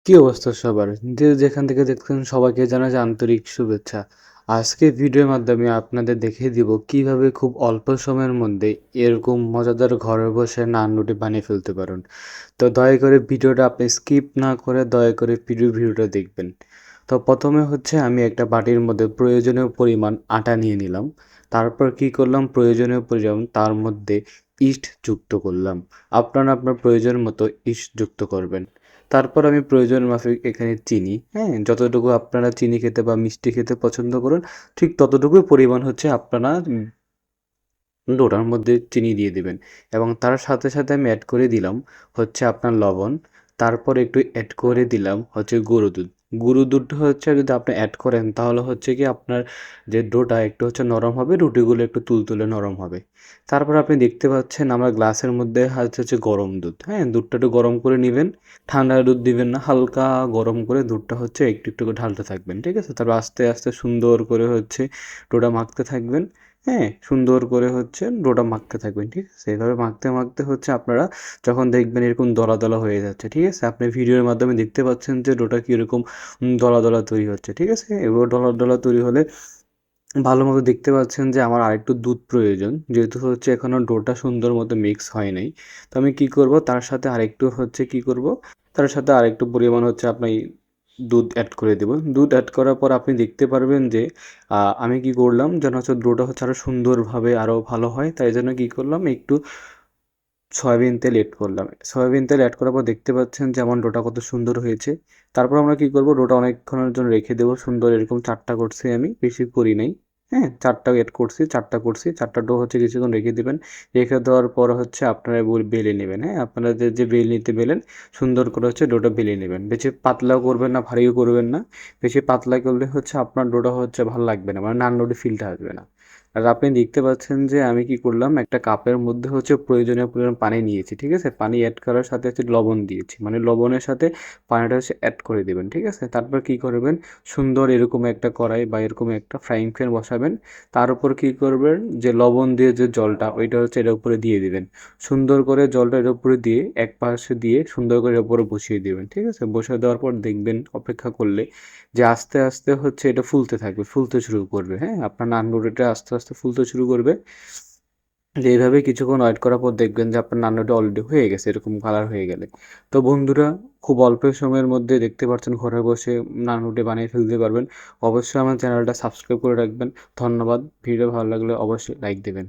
কি অবস্থা সবার? যে যেখান থেকে দেখছেন সবাইকে জানাই আন্তরিক শুভেচ্ছা। আজকে ভিডিওর মাধ্যমে আপনাদের দেখিয়ে দিব কিভাবে খুব অল্প সময়ের মধ্যে এরকম মজাদার ঘরে বসে নান রুটি বানিয়ে ফেলতে পারেন। তো দয়া করে ভিডিওটা আপনি স্কিপ না করে দয়া করে ভিডিওটা দেখবেন। তো প্রথমে হচ্ছে আমি একটা বাটির মধ্যে প্রয়োজনীয় পরিমাণ আটা নিয়ে নিলাম। তারপর কি করলাম, প্রয়োজনীয় পরিমাণ তার মধ্যে ইস্ট যুক্ত করলাম। আপনারা আপনার প্রয়োজন মতো ইস্ট যুক্ত করবেন। তারপর আমি প্রয়োজন মাফিক এখানে চিনি, হ্যাঁ? যতটুকু আপনারা চিনি খেতে বা মিষ্টি খেতে পছন্দ করুন, ঠিক ততটুকুই পরিমাণ হচ্ছে আপনারা ডোটার মধ্যে চিনি দিয়ে দিবেন। এবং তার সাথে সাথে আমি অ্যাড করে দিলাম হচ্ছে আপনার লবণ। তারপর একটু অ্যাড করে দিলাম হচ্ছে গুঁড়ো দুধ। গুঁড়ো দুধটা হচ্ছে যদি আপনি অ্যাড করেন তাহলে হচ্ছে কি আপনার যে ডোটা একটু হচ্ছে নরম হবে, রুটিগুলো একটু তুলতুলে নরম হবে। তারপর আপনি দেখতে পাচ্ছেন আমার গ্লাসের মধ্যে হচ্ছে গরম দুধ, হ্যাঁ? দুধটা একটু গরম করে নিবেন। ঠান্ডা দুধ দিবেন না, হালকা গরম করে দুধটা হচ্ছে একটু একটু করে ঢালতে থাকবেন, ঠিক আছে? তারপর আস্তে আস্তে সুন্দর করে হচ্ছে ডোটা মাখতে থাকবেন। হ্যাঁ, সুন্দর করে হচ্ছে ডোটা মাখতে থাকবেন, ঠিক আছে? এভাবে মাখতে মাখতে হচ্ছে আপনারা যখন দেখবেন এরকম দলা দলা হয়ে যাচ্ছে, ঠিক আছে? আপনি ভিডিওর মাধ্যমে দেখতে পাচ্ছেন যে ডোটা কীরকম দলা দলা তৈরি হচ্ছে, ঠিক আছে? এবার ডলা ডলা তৈরি হলে ভালো মতো দেখতে পাচ্ছেন যে আমার আরেকটু দুধ প্রয়োজন, যেহেতু হচ্ছে এখনও ডোটা সুন্দর মতো মিক্স হয় নাই। তো আমি কি করব, তার সাথে আরেকটু হচ্ছে কি করব, তার সাথে আরেকটু পরিমাণ হচ্ছে আপনি দুধ অ্যাড করে দেব। দুধ অ্যাড করার পর আপনি দেখতে পারবেন যে আমি কি করলাম যেন হচ্ছে ডোটা হচ্ছে আরও সুন্দরভাবে আরও ভালো হয়, তাই জন্য কি করলাম একটু সয়াবিন তেল এড করলাম। সয়াবিন তেল এড করার পর দেখতে পাচ্ছেন যে আমার ডোটা কত সুন্দর হয়েছে। তারপর আমরা কি করব, ডোটা অনেকক্ষণের জন্য রেখে দেবো। সুন্দর এরকম ৪ টা করছি আমি, বেশি করি নাই। হ্যাঁ? ৪ টা এড করছি, ৪ টা করছি। ৪ টা ডো হচ্ছে কিছুক্ষণ রেখে দিবেন। রেখে দেওয়ার পর হচ্ছে আপনারা বেলে নেবেন, হ্যাঁ? আপনারা যে বেলনিতে বেলেন সুন্দর করে হচ্ছে ডোটা বেলে নেবেন। বেশি পাতলাও করবেন না, ভারীও করবেন না। বেশি পাতলা করলে হচ্ছে আপনার ডোটা হচ্ছে ভাল লাগবে না, মানে নান রুটি ফিলটা আসবে না। আর আপনি দেখতে পাচ্ছেন যে আমি কি করলাম, একটা কাপের মধ্যে হচ্ছে প্রয়োজনীয় পরিমাণ পানি নিয়েছি, ঠিক আছে? পানি অ্যাড করার সাথে হচ্ছে লবণ দিয়েছি, মানে লবণের সাথে পানিটা হচ্ছে অ্যাড করে দেবেন, ঠিক আছে? তারপর কি করবেন, সুন্দর এরকম একটা কড়াই বা এরকম একটা ফ্রাইং প্যান বসাবেন। তার উপর কি করবেন, যে লবণ দিয়ে যে জলটা ওইটা হচ্ছে এর উপরে দিয়ে দিবেন। সুন্দর করে জলটা এর উপরে দিয়ে এক পাশে দিয়ে সুন্দর করে এর উপরে বসিয়ে দিবেন, ঠিক আছে? বসিয়ে দেওয়ার পর দেখবেন অপেক্ষা করলে যে আস্তে আস্তে হচ্ছে এটা ফুলতে থাকবে, ফুলতে শুরু করবে, হ্যাঁ? আপনার নান রুটিটা আস্তে আস্তে ফুলতে শুরু করবে। যে এইভাবে কিছুক্ষণ ওয়েট করার পর দেখবেন যে আপনার নান রুটি অলরেডি হয়ে গেছে এরকম কালার হয়ে গেলে। তো বন্ধুরা, খুব অল্প সময়ের মধ্যে দেখতে পাচ্ছেন ঘরে বসে নান রুটি বানিয়ে ফেলতে পারবেন। অবশ্যই আমার চ্যানেলটা সাবস্ক্রাইব করে রাখবেন। ধন্যবাদ। ভিডিও ভালো লাগলে অবশ্যই লাইক দেবেন।